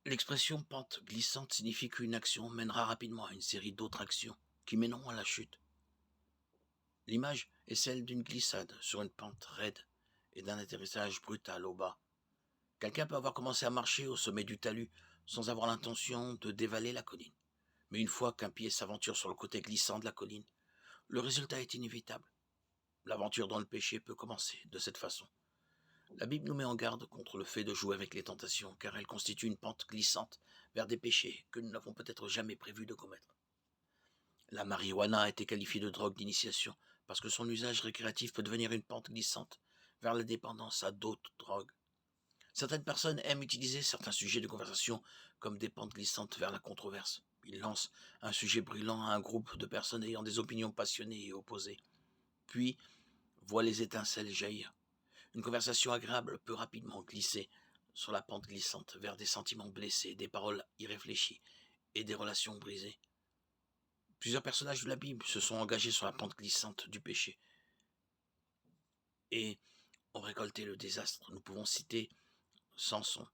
L'expression pente glissante signifie qu'une action mènera rapidement à une série d'autres actions qui mèneront à la chute. L'image est celle d'une glissade sur une pente raide et d'un atterrissage brutal au bas. Quelqu'un peut avoir commencé à marcher au sommet du talus sans avoir l'intention de dévaler la colline. Mais une fois qu'un pied s'aventure sur le côté glissant de la colline, le résultat est inévitable. L'aventure dans le péché peut commencer de cette façon. La Bible nous met en garde contre le fait de jouer avec les tentations, car elles constituent une pente glissante vers des péchés que nous n'avons peut-être jamais prévu de commettre. La marijuana a été qualifiée de drogue d'initiation parce que son usage récréatif peut devenir une pente glissante vers la dépendance à d'autres drogues. Certaines personnes aiment utiliser certains sujets de conversation comme des pentes glissantes vers la controverse. Ils lancent un sujet brûlant à un groupe de personnes ayant des opinions passionnées et opposées, puis voient les étincelles jaillir. Une conversation agréable peut rapidement glisser sur la pente glissante vers des sentiments blessés, des paroles irréfléchies et des relations brisées. Plusieurs personnages de la Bible se sont engagés sur la pente glissante du péché et ont récolté le désastre. Nous pouvons citer Samson,